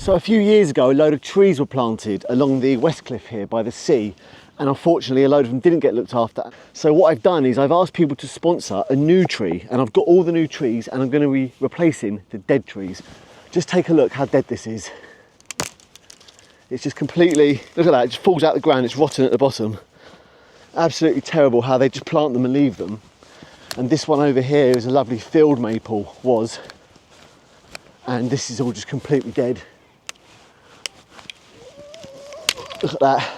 So a few years ago, a load of trees were planted along the west cliff here by the sea, and unfortunately a load of them didn't get looked after. So what I've done is I've asked people to sponsor a new tree, and I've got all the new trees and I'm going to be replacing the dead trees. Just take a look how dead this is. It's just completely, look at that, it just falls out the ground, it's rotten at the bottom. Absolutely terrible how they just plant them and leave them. And this one over here is a lovely field maple, and this is all just completely dead. Look at that,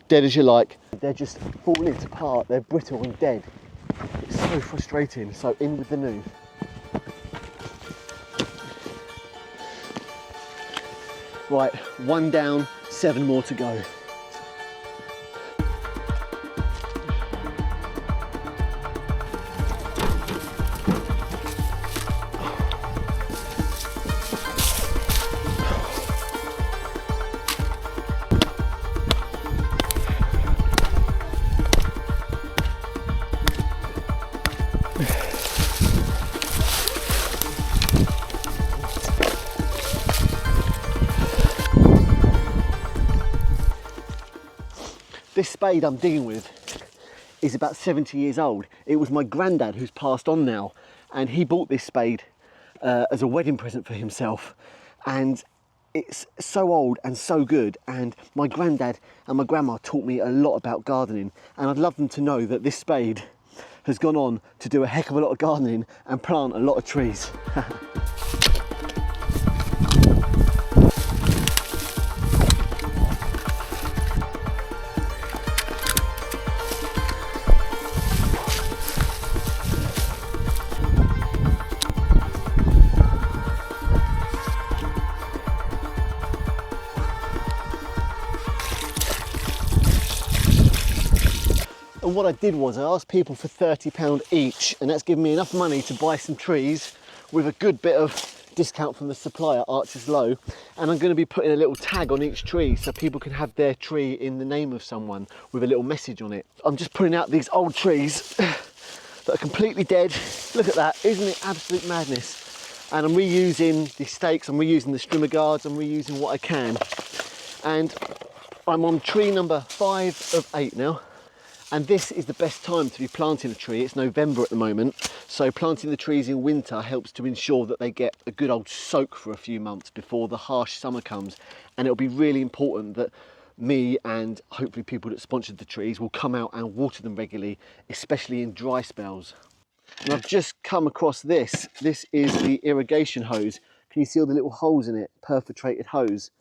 dead as you like. They're just falling apart, they're brittle and dead. It's so frustrating. So in with the new. Right, 1 down, 7 more to go. This spade I'm digging with is about 70 years old. It was my granddad, who's passed on now, and he bought this spade as a wedding present for himself. And it's so old and so good, and my granddad and my grandma taught me a lot about gardening, and I'd love them to know that this spade has gone on to do a heck of a lot of gardening and plant a lot of trees. And what I did was I asked people for £30 each, and that's given me enough money to buy some trees with a good bit of discount from the supplier, Archer's Low. And I'm going to be putting a little tag on each tree so people can have their tree in the name of someone with a little message on it. I'm just putting out these old trees that are completely dead. Look at that, isn't it absolute madness? And I'm reusing the stakes, I'm reusing the strimmer guards, I'm reusing what I can. And I'm on tree number 5 of 8 now. And this is the best time to be planting a tree. It's November at the moment, so planting the trees in winter helps to ensure that they get a good old soak for a few months before the harsh summer comes. And it'll be really important that me and hopefully people that sponsored the trees will come out and water them regularly, especially in dry spells. And I've just come across this. This is the irrigation hose. Can you see all the little holes in it? Perforated hose.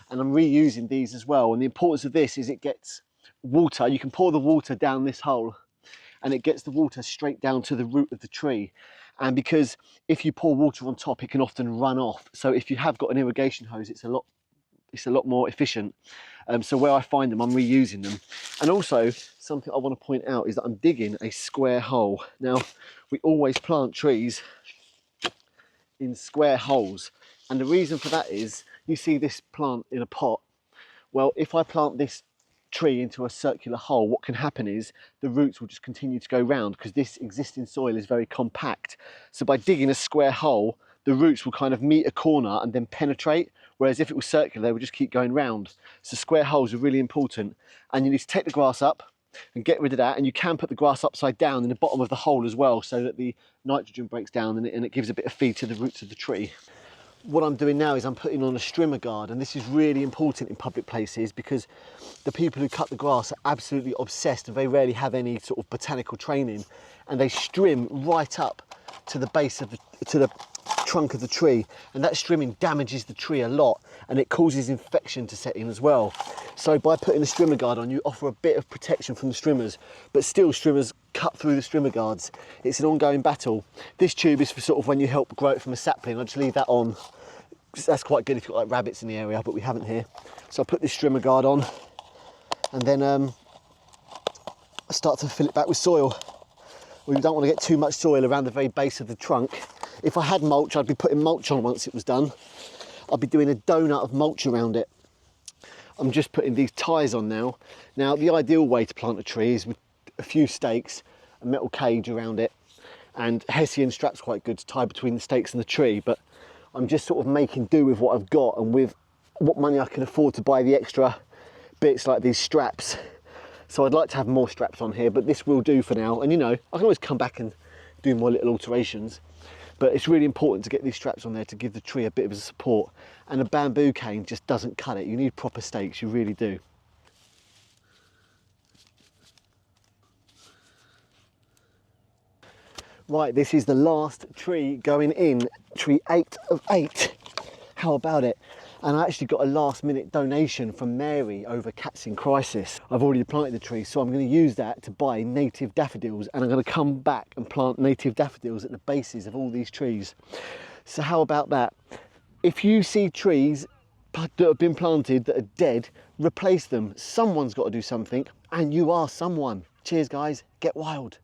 And I'm reusing these as well. And the importance of this is it gets water. You can pour the water down this hole and it gets the water straight down to the root of the tree. And because if you pour water on top, it can often run off. So if you have got an irrigation hose, it's a lot more efficient. So where I find them, I'm reusing them. And also something I want to point out is that I'm digging a square hole. Now, we always plant trees in square holes. And the reason for that is, you see this plant in a pot. Well, if I plant this tree into a circular hole, what can happen is the roots will just continue to go round because this existing soil is very compact. So by digging a square hole, the roots will kind of meet a corner and then penetrate, whereas if it was circular, they would just keep going round. So square holes are really important, and you need to take the grass up and get rid of that, and you can put the grass upside down in the bottom of the hole as well so that the nitrogen breaks down and it gives a bit of feed to the roots of the tree. What I'm doing now is I'm putting on a strimmer guard, and this is really important in public places because the people who cut the grass are absolutely obsessed and they rarely have any sort of botanical training, and they strim right up to the base of the trunk of the tree, and that strimming damages the tree a lot and it causes infection to set in as well. So by putting the strimmer guard on, you offer a bit of protection from the strimmers, but still strimmers cut through the strimmer guards. It's an ongoing battle. This tube is for sort of when you help grow it from a sapling. I just leave that on. That's quite good if you've got like rabbits in the area, but we haven't here. So I put this strimmer guard on, and then I start to fill it back with soil. We don't want to get too much soil around the very base of the trunk. If I had mulch, I'd be putting mulch on once it was done. I'd be doing a donut of mulch around it. I'm just putting these ties on now. Now, the ideal way to plant a tree is with a few stakes, a metal cage around it, and Hessian strap's quite good to tie between the stakes and the tree, but I'm just sort of making do with what I've got and with what money I can afford to buy the extra bits like these straps. So I'd like to have more straps on here, but this will do for now. And you know, I can always come back and do more little alterations, but it's really important to get these straps on there to give the tree a bit of a support. And a bamboo cane just doesn't cut it. You need proper stakes, you really do. Right, this is the last tree going in, tree 8 of 8. How about it? And I actually got a last minute donation from Mary over Cats in Crisis. I've already planted the tree, so I'm going to use that to buy native daffodils, and I'm going to come back and plant native daffodils at the bases of all these trees. So how about that? If you see trees that have been planted that are dead, replace them. Someone's got to do something, and you are someone. Cheers guys, get wild.